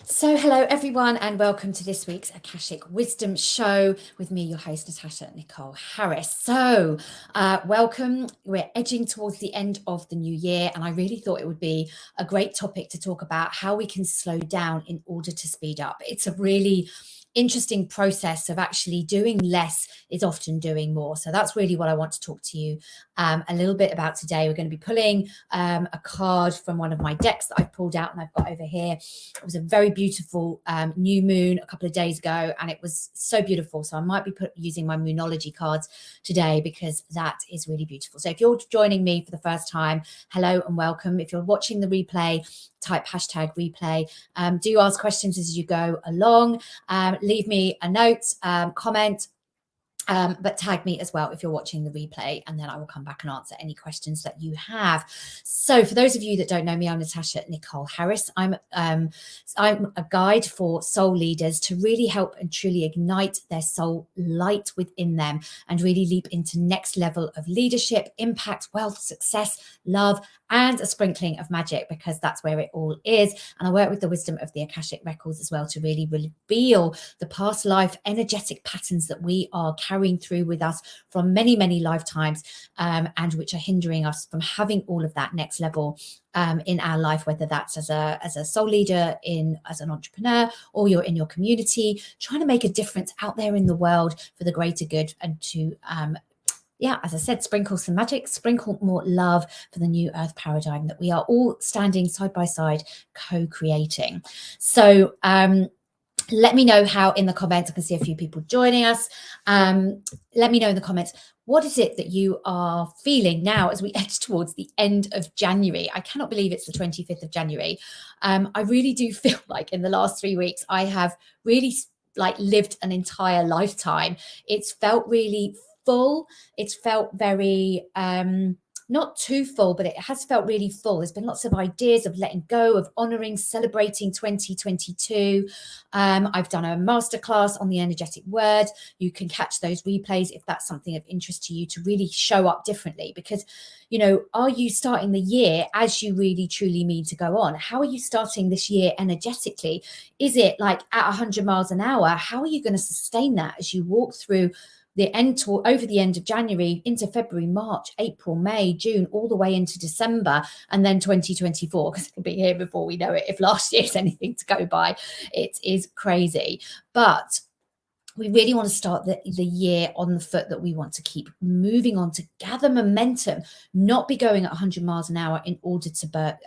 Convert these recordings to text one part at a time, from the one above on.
So hello everyone and welcome to this week's Akashic Wisdom Show with me, your host Natasha Nicole Harris. So welcome. We're edging towards the end of the new year and I really thought it would be a great topic to talk about how we can slow down in order to speed up. It's a really interesting process of actually doing less is often doing more. So that's really what I want to talk to you a little bit about today. We're going to be pulling a card from one of my decks that I've pulled out and I've got over here. It was a very beautiful new moon a couple of days ago and it was so beautiful. So I might be using my moonology cards today because that is really beautiful. So if you're joining me for the first time, hello and welcome. If you're watching the replay, type hashtag replay. Do ask questions as you go along. Leave me a note, comment, but tag me as well if you're watching the replay, and then I will come back and answer any questions that you have. So for those of you that don't know me, I'm Natasha Nicole Harris. I'm a guide for soul leaders to really help and truly ignite their soul light within them and really leap into next level of leadership, impact, wealth, success, love, and a sprinkling of magic, because that's where it all is. And I work with the wisdom of the Akashic Records as well to really reveal the past life energetic patterns that we are carrying through with us from many, many lifetimes, and which are hindering us from having all of that next level in our life, whether that's as a soul leader, as an entrepreneur, or you're in your community, trying to make a difference out there in the world for the greater good and to as I said, sprinkle some magic, sprinkle more love for the new earth paradigm that we are all standing side by side co-creating. So let me know how in the comments. I can see a few people joining us. Let me know in the comments, what is it that you are feeling now as we edge towards the end of January? I cannot believe it's the 25th of January. I really do feel like in the last 3 weeks, I have really lived an entire lifetime. It's felt really full. It's felt very not too full, but it has felt really full. There's been lots of ideas of letting go, of honoring, celebrating 2022. I've done a masterclass on the energetic word. You can catch those replays if that's something of interest to you, to really show up differently. Because, are you starting the year as you really truly mean to go on? How are you starting this year energetically? Is it like at 100 miles an hour? How are you going to sustain that as you walk through over the end of January into February, March, April, May, June, all the way into December, and then 2024, because it'll be here before we know it. If last year's anything to go by, it is crazy. But we really want to start the year on the foot that we want to keep moving on, to gather momentum, not be going at 100 miles an hour in order to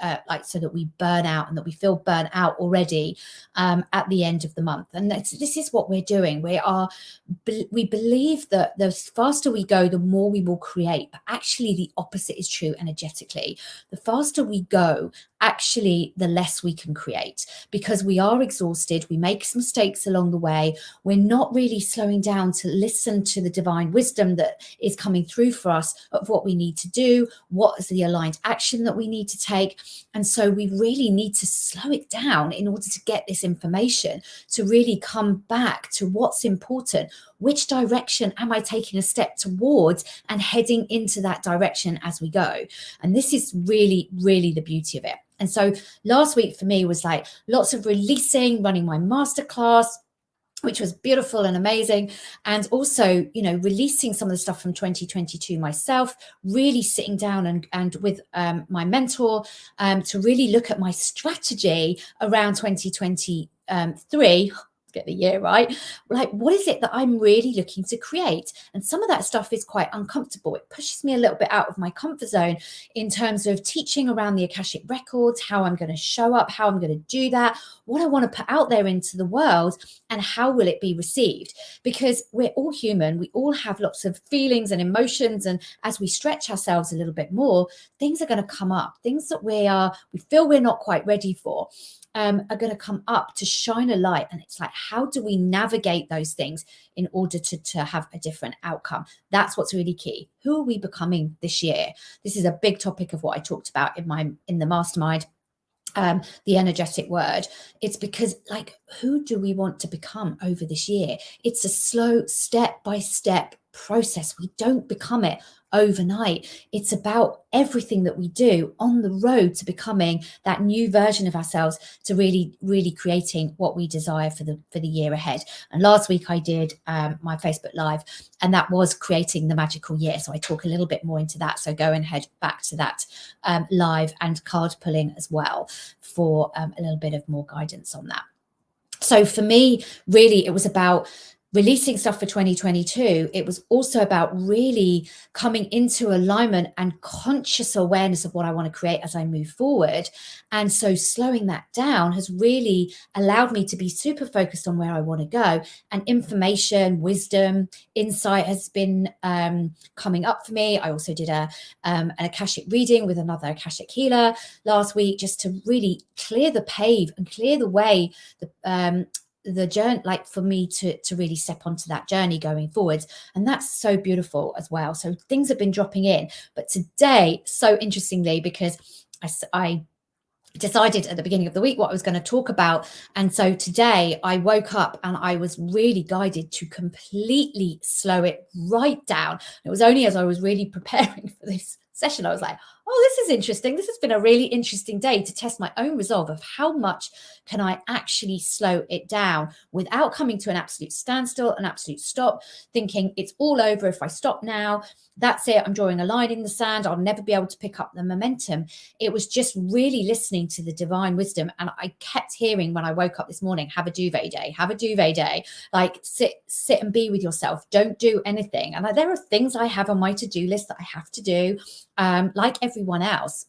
so that we burn out and that we feel burnt out already at the end of the month. And this is what we're doing. We believe that the faster we go, the more we will create. But actually, the opposite is true energetically. The faster we go, actually, the less we can create, because we are exhausted. We make some mistakes along the way. We're not really slowing down to listen to the divine wisdom that is coming through for us of what we need to do, what is the aligned action that we need to take. And so we really need to slow it down in order to get this information, to really come back to what's important. Which direction am I taking a step towards, and heading into that direction as we go? And this is really, really the beauty of it. And so last week for me was like lots of releasing, running my masterclass, which was beautiful and amazing. And also, releasing some of the stuff from 2022 myself, really sitting down and with my mentor to really look at my strategy around 2023. Get the year right. Like, what is it that I'm really looking to create? And some of that stuff is quite uncomfortable. It pushes me a little bit out of my comfort zone in terms of teaching around the Akashic Records, how I'm going to show up, how I'm going to do that, what I want to put out there into the world, and how will it be received? Because we're all human. We all have lots of feelings and emotions. And as we stretch ourselves a little bit more, things are going to come up, things that we feel we're not quite ready for. Are going to come up to shine a light. And it's like, how do we navigate those things in order to have a different outcome? That's what's really key. Who are we becoming this year? This is a big topic of what I talked about in the mastermind, the energetic word. It's because, who do we want to become over this year? It's a slow step by step process. We don't become it overnight. It's about everything that we do on the road to becoming that new version of ourselves, to really creating what we desire for the year ahead. And last week I did my Facebook Live, and that was creating the magical year. So I talk a little bit more into that. So go and head back to that live, and card pulling as well, for a little bit of more guidance on that. So for me, really, it was about releasing stuff for 2022. It was also about really coming into alignment and conscious awareness of what I want to create as I move forward. And so slowing that down has really allowed me to be super focused on where I want to go. And information, wisdom, insight has been coming up for me. I also did an Akashic reading with another Akashic healer last week, just to really clear the pave and clear the way, the journey, like for me to really step onto that journey going forwards. And that's so beautiful as well. So things have been dropping in, but today, so interestingly, because I decided at the beginning of the week what I was going to talk about. And so today I woke up and I was really guided to completely slow it right down. It was only as I was really preparing for this session, I was like, oh, this is interesting. This has been a really interesting day to test my own resolve of how much can I actually slow it down without coming to an absolute standstill, an absolute stop, thinking it's all over if I stop now. That's it. I'm drawing a line in the sand. I'll never be able to pick up the momentum. It was just really listening to the divine wisdom. And I kept hearing when I woke up this morning, have a duvet day, have a duvet day, like sit and be with yourself. Don't do anything. And there are things I have on my to-do list that I have to do, like everyone else.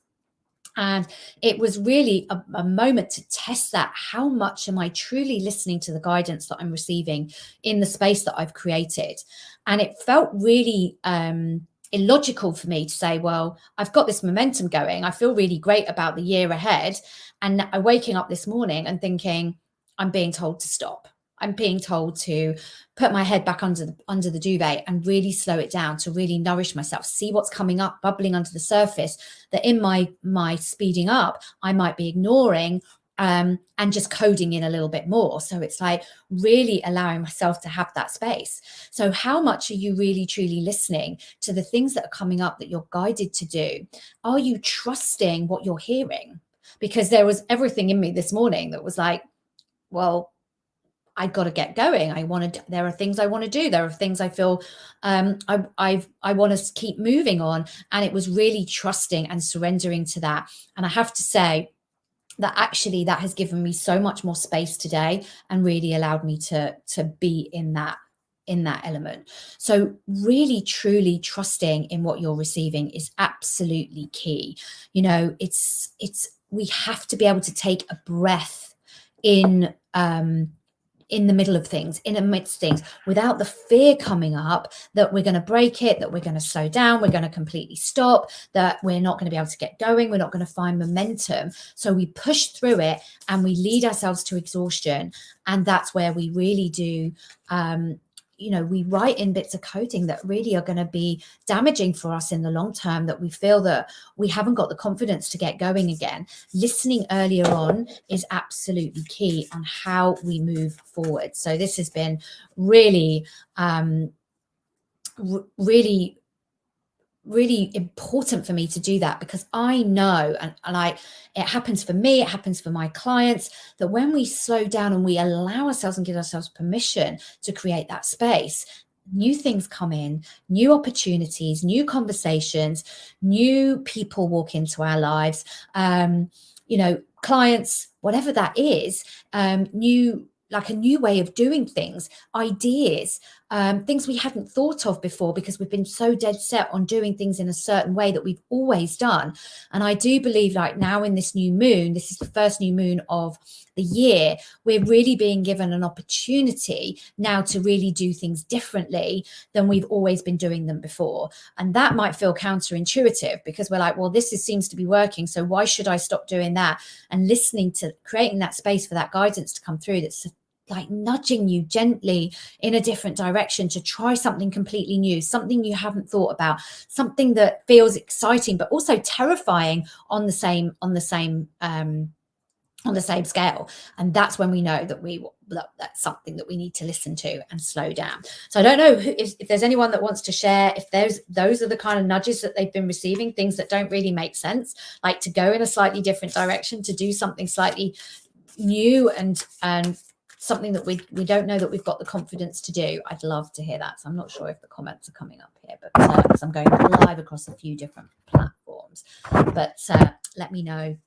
And it was really a moment to test that. How much am I truly listening to the guidance that I'm receiving in the space that I've created? And it felt really illogical for me to say, well, I've got this momentum going. I feel really great about the year ahead. And I'm waking up this morning and thinking, I'm being told to stop. I'm being told to put my head back under the duvet and really slow it down, to really nourish myself, see what's coming up, bubbling under the surface, that in my speeding up, I might be ignoring and just coding in a little bit more. So it's like really allowing myself to have that space. So how much are you really, truly listening to the things that are coming up that you're guided to do? Are you trusting what you're hearing? Because there was everything in me this morning that was like, well, I got to get going. There are things I want to do. There are things I feel I want to keep moving on. And it was really trusting and surrendering to that. And I have to say that actually that has given me so much more space today and really allowed me to be in that element. So really, truly trusting in what you're receiving is absolutely key. You know, we have to be able to take a breath in the middle of things, in amidst things, without the fear coming up that we're going to break it, that we're going to slow down, we're going to completely stop, that we're not going to be able to get going, we're not going to find momentum. So we push through it and we lead ourselves to exhaustion. And that's where we really do, we write in bits of coding that really are going to be damaging for us in the long term, that we feel that we haven't got the confidence to get going again. Listening earlier on is absolutely key on how we move forward. So this has been really, really important for me to do that, because I know, and it happens for me, it happens for my clients, that when we slow down and we allow ourselves and give ourselves permission to create that space, new things come in, new opportunities, new conversations, new people walk into our lives, clients, whatever that is, a new way of doing things, ideas, things we hadn't thought of before, because we've been so dead set on doing things in a certain way that we've always done. And I do believe, like now in this new moon, this is the first new moon of the year, we're really being given an opportunity now to really do things differently than we've always been doing them before. And that might feel counterintuitive, because we're like, well, seems to be working, so why should I stop doing that? And listening to creating that space for that guidance to come through, that's like nudging you gently in a different direction to try something completely new, something you haven't thought about, something that feels exciting but also terrifying on the same on the same scale. And that's when we know that that's something that we need to listen to and slow down. So I don't know if there's anyone that wants to share, if those are the kind of nudges that they've been receiving, things that don't really make sense, like to go in a slightly different direction, to do something slightly new and something that we don't know that we've got the confidence to do. I'd love to hear that. So I'm not sure if the comments are coming up here, but because I'm going live across a few different platforms. But let me know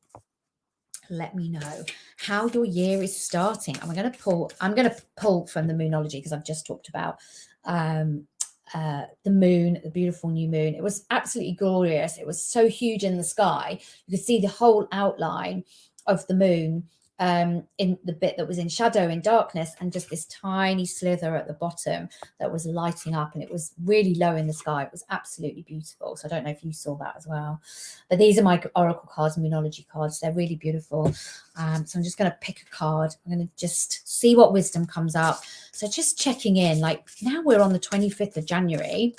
how your year is starting. I'm going to pull from the Moonology, because I've just talked about the moon, the beautiful new moon. It was absolutely glorious. It was so huge in the sky. You could see the whole outline of the moon in the bit that was in shadow, in darkness, and just this tiny slither at the bottom that was lighting up, and it was really low in the sky. It was absolutely beautiful. So I don't know if you saw that as well, but these are my oracle cards, Moonology cards. They're really beautiful. So I'm just going to pick a card. I'm going to just see what wisdom comes up. So just checking in, like now we're on the 25th of January.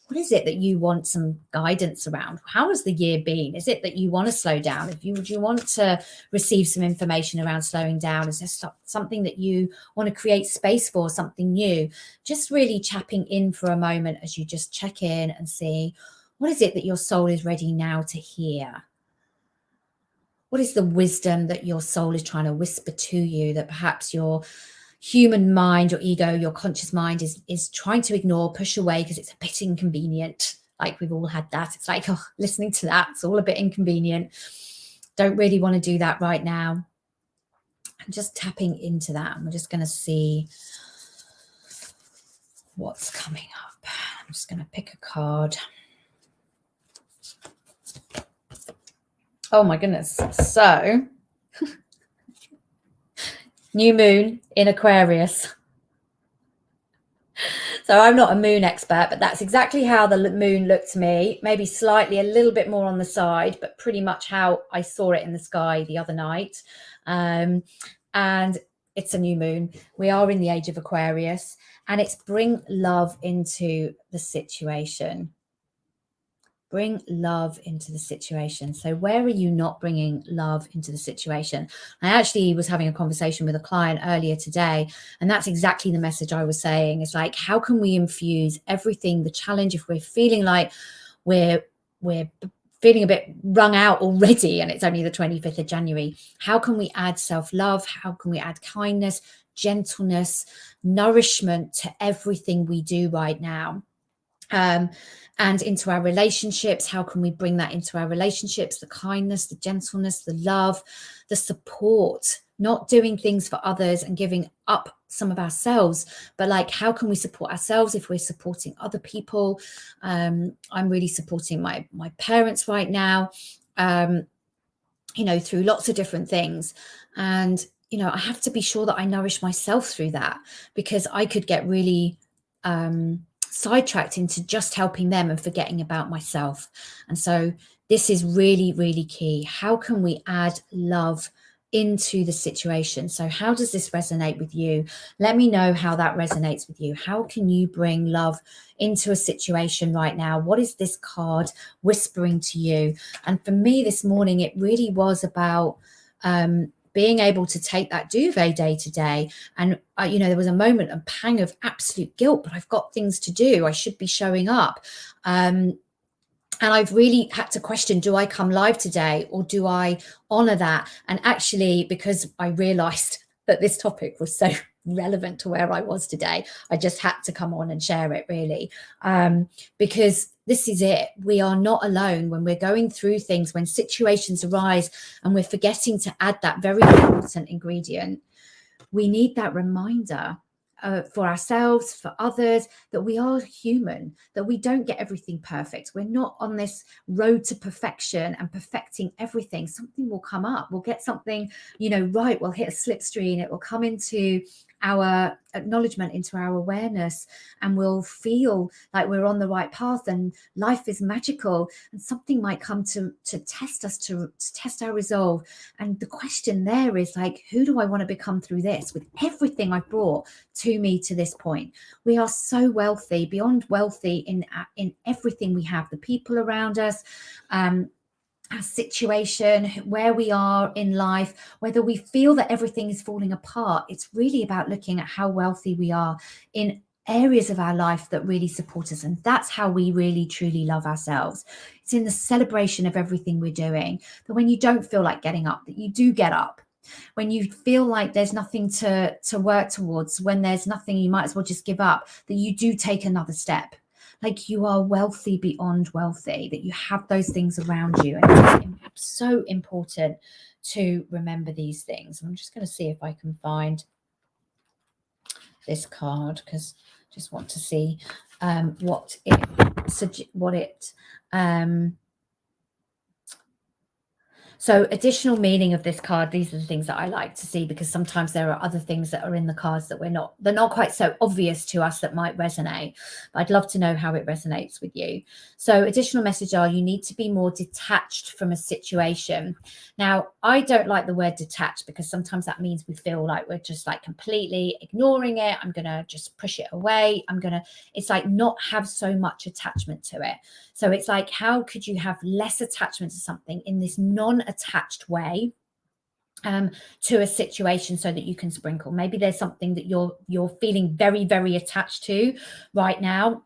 What is it that you want some guidance around? How has the year been? Is it that you want to slow down? Would you want to receive some information around slowing down? Is there something that you want to create space for, something new? Just really tapping in for a moment as you just check in and see, what is it that your soul is ready now to hear? What is the wisdom that your soul is trying to whisper to you that perhaps your human mind, your ego, your conscious mind is trying to ignore, push away, because it's a bit inconvenient? Like, we've all had that. It's like, oh, listening to that, it's all a bit inconvenient. Don't really want to do that right now. I'm just tapping into that, and we're just going to see what's coming up. I'm just going to pick a card. Oh my goodness. So new moon in Aquarius. So I'm not a moon expert, but that's exactly how the moon looked to me. Maybe slightly a little bit more on the side, but pretty much how I saw it in the sky the other night. And it's a new moon. We are in the age of Aquarius, and it's bring love into the situation. Bring love into the situation. So where are you not bringing love into the situation? I actually was having a conversation with a client earlier today, and that's exactly the message I was saying. It's like, how can we infuse everything, the challenge, if we're feeling like we're feeling a bit wrung out already and it's only the 25th of January, how can we add self-love? How can we add kindness, gentleness, nourishment to everything we do right now? And into our relationships, how can we bring that into our relationships? The kindness, the gentleness, the love, the support, not doing things for others and giving up some of ourselves, but like, how can we support ourselves if we're supporting other people? I'm really supporting my parents right now, through lots of different things. And, I have to be sure that I nourish myself through that, because I could get really sidetracked into just helping them and forgetting about myself. And so this is really, really key. How can we add love into the situation? So how does this resonate with you? Let me know how that resonates with you. How can you bring love into a situation right now? What is this card whispering to you? And for me this morning, it really was about being able to take that duvet day to day. And, there was a moment, a pang of absolute guilt, but I've got things to do. I should be showing up. And I've really had to question, do I come live today or do I honor that? And actually, because I realized that this topic was so relevant to where I was today, I just had to come on and share it, really, because this is it. We are not alone when we're going through things, when situations arise and we're forgetting to add that very important ingredient. We need that reminder for ourselves, for others, that we are human, that we don't get everything perfect. We're not on this road to perfection and perfecting everything. Something will come up. We'll get something, right. We'll hit a slipstream. It will come into our acknowledgement, into our awareness, and we'll feel like we're on the right path and life is magical. And something might come to test us, to test our resolve. And the question there is like, who do I want to become through this, with everything I've brought to me to this point? We are so wealthy, beyond wealthy in everything we have, the people around us, our situation, where we are in life, whether we feel that everything is falling apart. It's really about looking at how wealthy we are in areas of our life that really support us. And that's how we really, truly love ourselves. It's in the celebration of everything we're doing, that when you don't feel like getting up, that you do get up. When you feel like there's nothing to work towards, when there's nothing, you might as well just give up, that you do take another step. Like you are wealthy beyond wealthy, that you have those things around you. And it's so important to remember these things. I'm just going to see if I can find this card, because I just want to see what it so additional meaning of this card. These are the things that I like to see, because sometimes there are other things that are in the cards that they're not quite so obvious to us, that might resonate. But I'd love to know how it resonates with you. So additional message are, you need to be more detached from a situation. Now, I don't like the word detached, because sometimes that means we feel like we're just like completely ignoring it. I'm going to just push it away. It's like not have so much attachment to it. So it's like, how could you have less attachment to something in this non-attached way to a situation, so that you can sprinkle? Maybe there's something that you're feeling very, very attached to right now.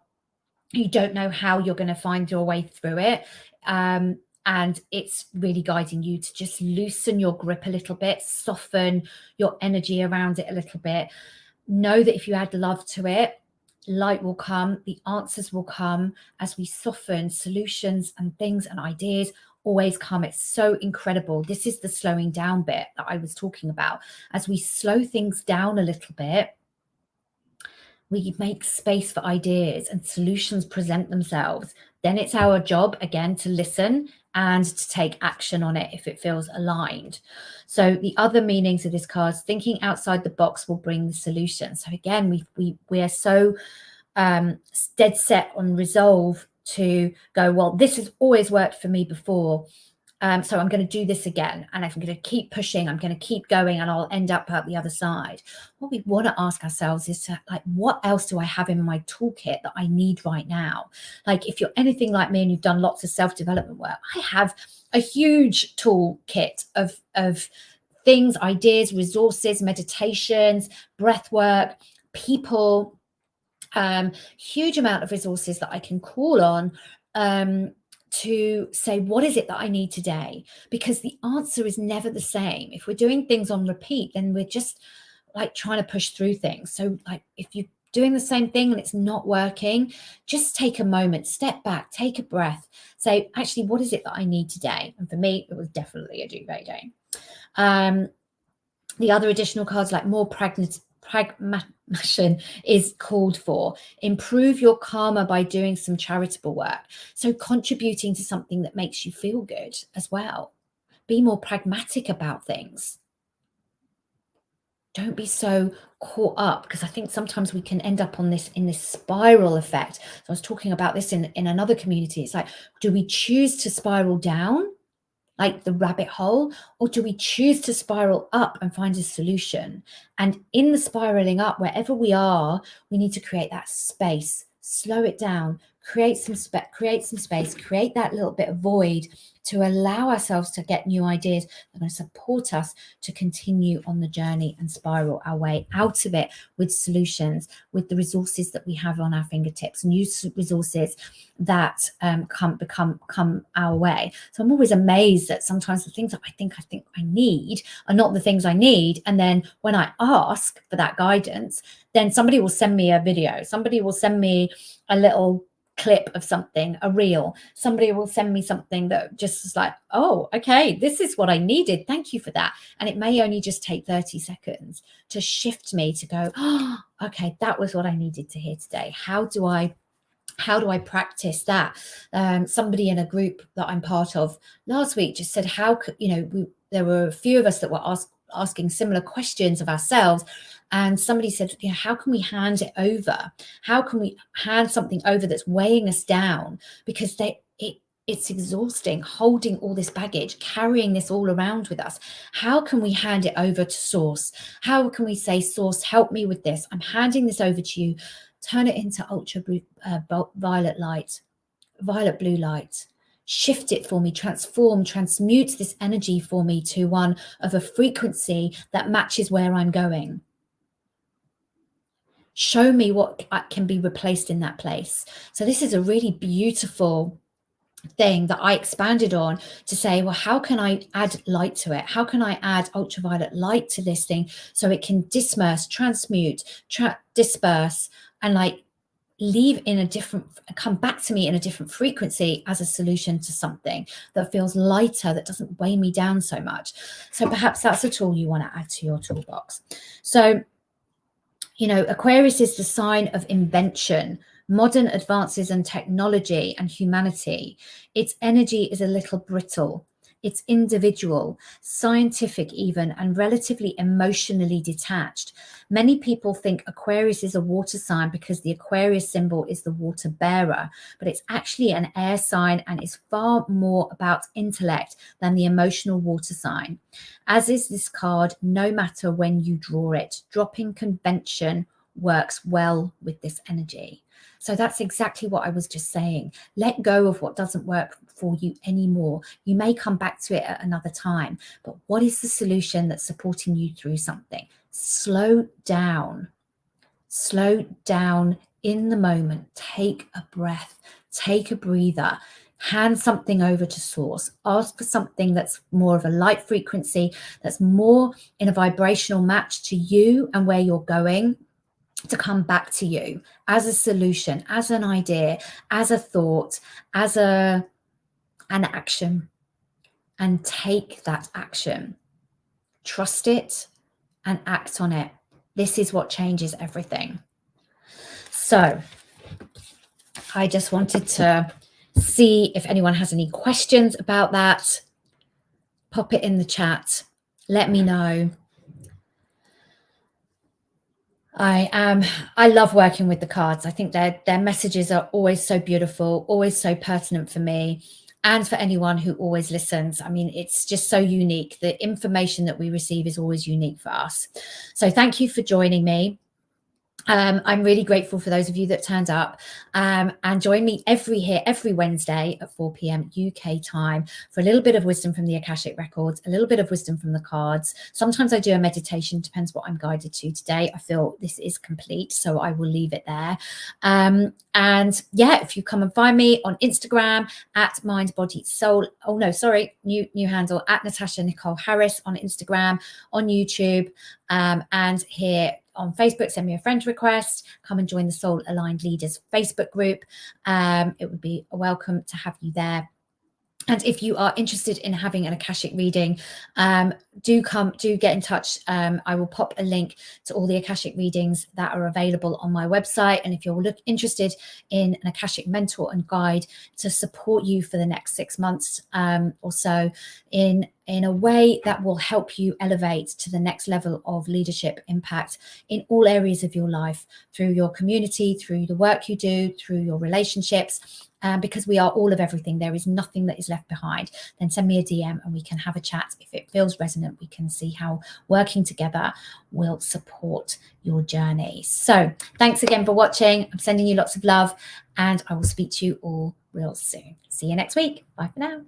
You don't know how you're going to find your way through it. And it's really guiding you to just loosen your grip a little bit, soften your energy around it a little bit. Know that if you add love to it, light will come, the answers will come as we soften. Solutions and things and ideas always come. It's so incredible. This is the slowing down bit that I was talking about. As we slow things down a little bit, we make space for ideas and solutions present themselves. Then it's our job again to listen and to take action on it if it feels aligned. So the other meanings of this card, thinking outside the box will bring the solution. So again, we are so dead set on resolve to go, well, this has always worked for me before. So I'm going to do this again, and I'm going to keep pushing. I'm going to keep going, and I'll end up at the other side. What we want to ask ourselves is what else do I have in my toolkit that I need right now? Like if you're anything like me and you've done lots of self-development work, I have a huge toolkit of things, ideas, resources, meditations, breath work, people, huge amount of resources that I can call on to say, what is it that I need today? Because the answer is never the same. If we're doing things on repeat, then we're just like trying to push through things. So like if you're doing the same thing and it's not working, just take a moment, step back, take a breath, say, actually, what is it that I need today? And for me, it was definitely a duvet day. The other additional cards, like more pragmatism is called for. Improve your karma by doing some charitable work. So contributing to something that makes you feel good as well. Be more pragmatic about things. Don't be so caught up, because I think sometimes we can end up in this spiral effect. So I was talking about this in another community. It's like, do we choose to spiral down like the rabbit hole, or do we choose to spiral up and find a solution? And in the spiraling up, wherever we are, we need to create that space, slow it down, create some space, create that little bit of void to allow ourselves to get new ideas that are going to support us to continue on the journey and spiral our way out of it with solutions, with the resources that we have on our fingertips, new resources that come our way. So I'm always amazed that sometimes the things that I think I need are not the things I need. And then when I ask for that guidance, then somebody will send me a video, somebody will send me a little clip of something, a reel, somebody will send me something that just is like, oh, okay, this is what I needed, thank you for that. And it may only just take 30 seconds to shift me to go, oh, okay, that was what I needed to hear today. How do I practice that? Somebody in a group that I'm part of last week just said, how could, there were a few of us that were asking similar questions of ourselves. And somebody said, how can we hand it over? How can we hand something over that's weighing us down? Because it's exhausting holding all this baggage, carrying this all around with us. How can we hand it over to Source? How can we say, Source, help me with this? I'm handing this over to you. Turn it into ultra violet blue light. shift it for me, transform, transmute this energy for me to one of a frequency that matches where I'm going. Show me what can be replaced in that place. So this is a really beautiful thing that I expanded on to say, well, how can I add light to it? How can I add ultraviolet light to this thing so it can disperse, transmute, disperse, and like leave in a different, come back to me in a different frequency as a solution to something that feels lighter, that doesn't weigh me down so much. So perhaps that's a tool you want to add to your toolbox. So, you know, Aquarius is the sign of invention, modern advances in technology and humanity. Its energy is a little brittle. It's individual, scientific even, and relatively emotionally detached. Many people think Aquarius is a water sign because the Aquarius symbol is the water bearer, but it's actually an air sign and is far more about intellect than the emotional water sign. As is this card, no matter when you draw it, dropping convention works well with this energy. So that's exactly what I was just saying. Let go of what doesn't work for you anymore. You may come back to it at another time, but what is the solution that's supporting you through something? Slow down in the moment. Take a breath, take a breather, hand something over to source, ask for something that's more of a light frequency, that's more in a vibrational match to you and where you're going, to come back to you as a solution, as an idea, as a thought, as an action, and take that action. Trust it and act on it. This is what changes everything. So I just wanted to see if anyone has any questions about that. Pop it in the chat. Let me know. I love working with the cards. I think their messages are always so beautiful, always so pertinent for me and for anyone who always listens. I mean, it's just so unique. The information that we receive is always unique for us. So thank you for joining me. I'm really grateful for those of you that turned up, and join me every Wednesday at 4 p.m. UK time for a little bit of wisdom from the Akashic Records, a little bit of wisdom from the cards. Sometimes I do a meditation, depends what I'm guided to. Today I feel this is complete, so I will leave it there. And yeah, if you come and find me on Instagram at Mind Body Soul, oh no, sorry, new handle at Natasha Nicole Harris on Instagram, on YouTube, and here on Facebook, send me a friend request, come and join the Soul Aligned Leaders Facebook group. It would be a welcome to have you there. And if you are interested in having an Akashic reading, do get in touch. I will pop a link to all the Akashic readings that are available on my website. And if you're interested in an Akashic mentor and guide to support you for the next 6 months or so in a way that will help you elevate to the next level of leadership impact in all areas of your life, through your community, through the work you do, through your relationships, because we are all of everything. There is nothing that is left behind. Then send me a DM and we can have a chat. If it feels resonant, we can see how working together will support your journey. So thanks again for watching. I'm sending you lots of love and I will speak to you all real soon. See you next week. Bye for now.